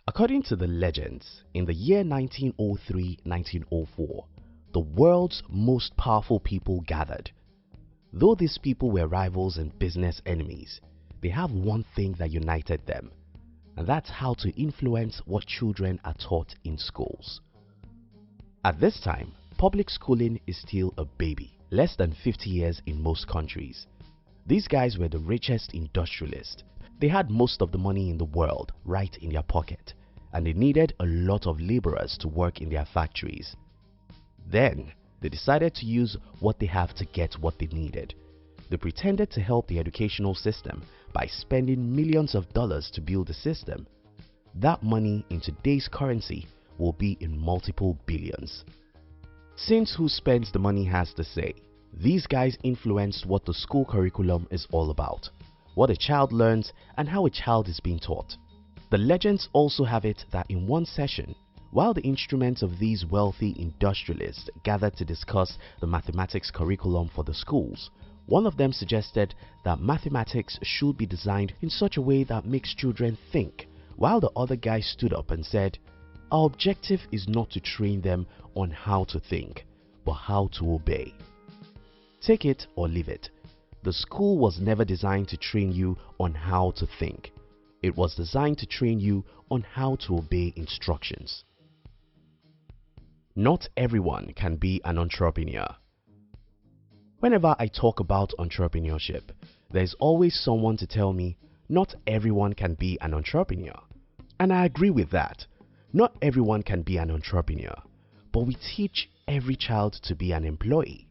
According to the legends, in the year 1903-1904, the world's most powerful people gathered. Though these people were rivals and business enemies, they have one thing that united them, and that's how to influence what children are taught in schools. At this time, public schooling is still a baby, less than 50 years in most countries. These guys were the richest industrialists. They had most of the money in the world right in their pocket, and they needed a lot of laborers to work in their factories. Then, they decided to use what they have to get what they needed. They pretended to help the educational system by spending millions of dollars to build the system. That money in today's currency will be in multiple billions. Since who spends the money has the say, these guys influenced what the school curriculum is all about, what a child learns, and how a child is being taught. The legends also have it that in one session, while the instruments of these wealthy industrialists gathered to discuss the mathematics curriculum for the schools, one of them suggested that mathematics should be designed in such a way that makes children think, while the other guy stood up and said, "Our objective is not to train them on how to think, but how to obey." Take it or leave it. The school was never designed to train you on how to think. It was designed to train you on how to obey instructions. Not everyone can be an entrepreneur. Whenever I talk about entrepreneurship, there's always someone to tell me, not everyone can be an entrepreneur. And I agree with that. Not everyone can be an entrepreneur, but we teach every child to be an employee.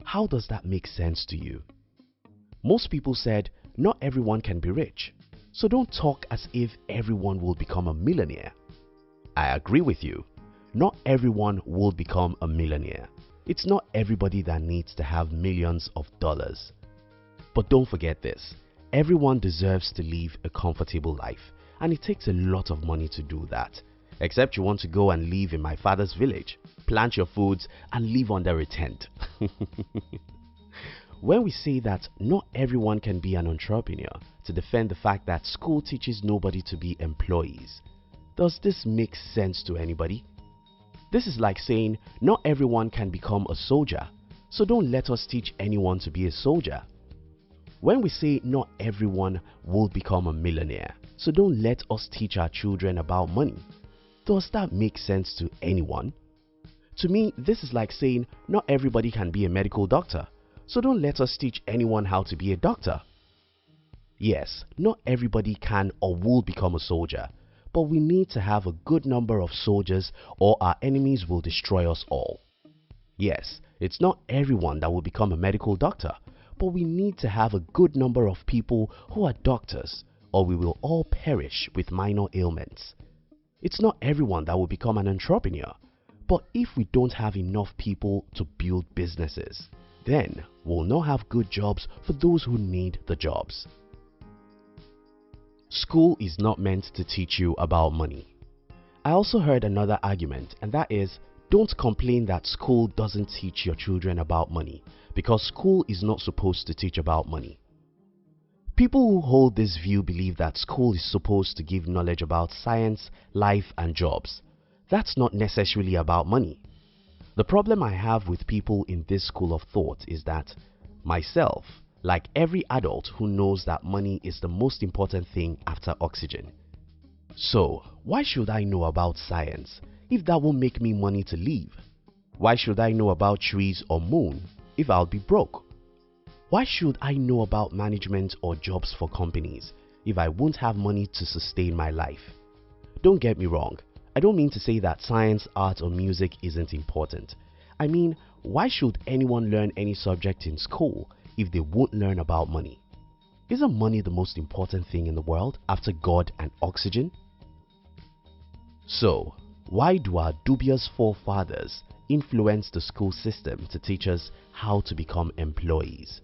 How does that make sense to you? Most people said, not everyone can be rich, so don't talk as if everyone will become a millionaire. I agree with you. Not everyone will become a millionaire. It's not everybody that needs to have millions of dollars. But don't forget this, everyone deserves to live a comfortable life, and it takes a lot of money to do that. Except you want to go and live in my father's village, plant your foods, and live under a tent. When we say that not everyone can be an entrepreneur to defend the fact that school teaches nobody to be employees, does this make sense to anybody? This is like saying not everyone can become a soldier, so don't let us teach anyone to be a soldier. When we say not everyone will become a millionaire, so don't let us teach our children about money, does that make sense to anyone? To me, this is like saying not everybody can be a medical doctor, so don't let us teach anyone how to be a doctor. Yes, not everybody can or will become a soldier, but we need to have a good number of soldiers or our enemies will destroy us all. Yes, it's not everyone that will become a medical doctor, but we need to have a good number of people who are doctors, or we will all perish with minor ailments. It's not everyone that will become an entrepreneur, but if we don't have enough people to build businesses, then we'll not have good jobs for those who need the jobs. School is not meant to teach you about money. I also heard another argument, and that is, don't complain that school doesn't teach your children about money, because school is not supposed to teach about money. People who hold this view believe that school is supposed to give knowledge about science, life, and jobs. That's not necessarily about money. The problem I have with people in this school of thought is that myself, like every adult who knows that money is the most important thing after oxygen. So, why should I know about science if that will make me money to live? Why should I know about trees or moon if I'll be broke? Why should I know about management or jobs for companies if I won't have money to sustain my life? Don't get me wrong. I don't mean to say that science, art, or music isn't important. I mean, why should anyone learn any subject in school if they won't learn about money? Isn't money the most important thing in the world after God and oxygen? So, why do our dubious forefathers influence the school system to teach us how to become employees?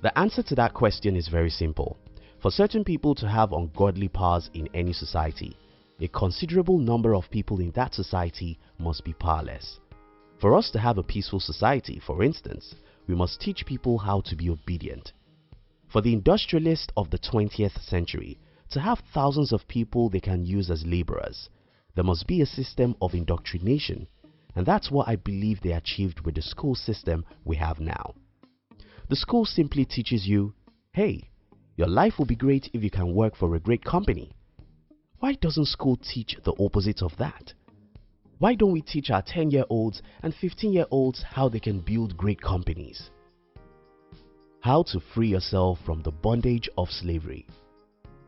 The answer to that question is very simple. For certain people to have ungodly powers in any society, a considerable number of people in that society must be powerless. For us to have a peaceful society, for instance, we must teach people how to be obedient. For the industrialists of the 20th century, To have thousands of people they can use as laborers, there must be a system of indoctrination, and that's what I believe they achieved with the school system we have now. The school simply teaches you, hey, your life will be great if you can work for a great company. Why doesn't school teach the opposite of that? Why don't we teach our 10-year-olds and 15-year-olds how they can build great companies? How to free yourself from the bondage of slavery.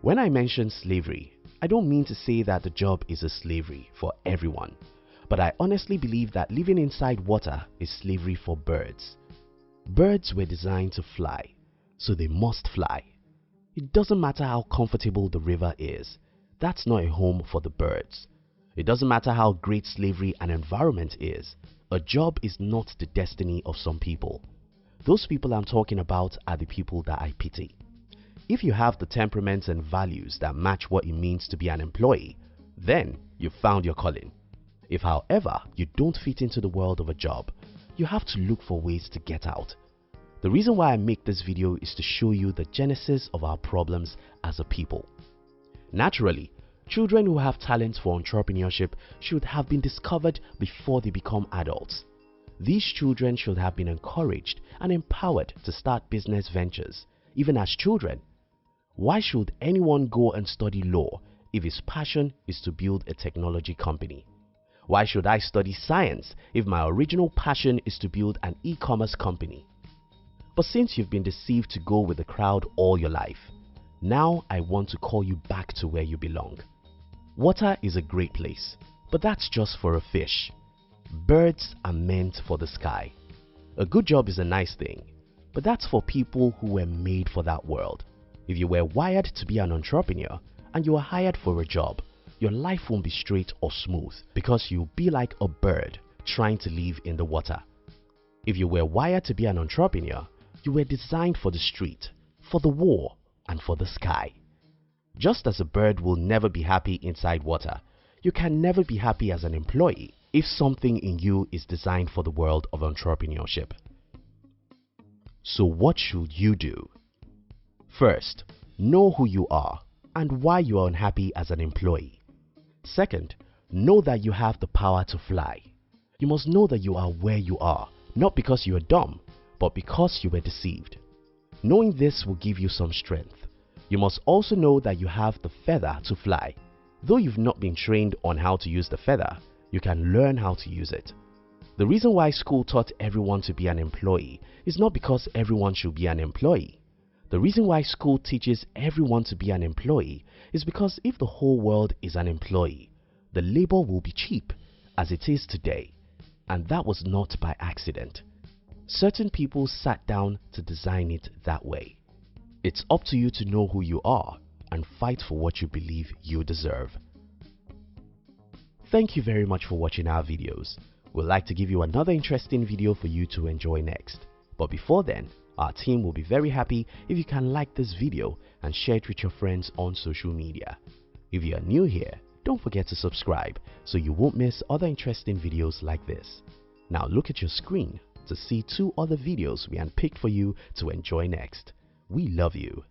When I mention slavery, I don't mean to say that the job is a slavery for everyone, but I honestly believe that living inside water is slavery for birds. Birds were designed to fly, so they must fly. It doesn't matter how comfortable the river is, that's not a home for the birds. It doesn't matter how great slavery and environment is, a job is not the destiny of some people. Those people I'm talking about are the people that I pity. If you have the temperaments and values that match what it means to be an employee, then you've found your calling. If however you don't fit into the world of a job, you have to look for ways to get out. The reason why I make this video is to show you the genesis of our problems as a people. Naturally, children who have talents for entrepreneurship should have been discovered before they become adults. These children should have been encouraged and empowered to start business ventures, even as children. Why should anyone go and study law if his passion is to build a technology company? Why should I study science if my original passion is to build an e-commerce company? But since you've been deceived to go with the crowd all your life, now I want to call you back to where you belong. Water is a great place, but that's just for a fish. Birds are meant for the sky. A good job is a nice thing, but that's for people who were made for that world. If you were wired to be an entrepreneur and you are hired for a job, your life won't be straight or smooth because you'll be like a bird trying to live in the water. If you were wired to be an entrepreneur, you were designed for the street, for the war, and for the sky. Just as a bird will never be happy inside water, you can never be happy as an employee if something in you is designed for the world of entrepreneurship. So what should you do? First, know who you are and why you are unhappy as an employee. Second, know that you have the power to fly. You must know that you are where you are, not because you are dumb, but because you were deceived. Knowing this will give you some strength. You must also know that you have the feather to fly. Though you've not been trained on how to use the feather, you can learn how to use it. The reason why school taught everyone to be an employee is not because everyone should be an employee. The reason why school teaches everyone to be an employee is because if the whole world is an employee, the labor will be cheap as it is today, and that was not by accident. Certain people sat down to design it that way. It's up to you to know who you are and fight for what you believe you deserve. Thank you very much for watching our videos. We'd like to give you another interesting video for you to enjoy next. But before then, our team will be very happy if you can like this video and share it with your friends on social media. If you are new here, don't forget to subscribe so you won't miss other interesting videos like this. Now look at your screen to see 2 other videos we handpicked for you to enjoy next. We love you.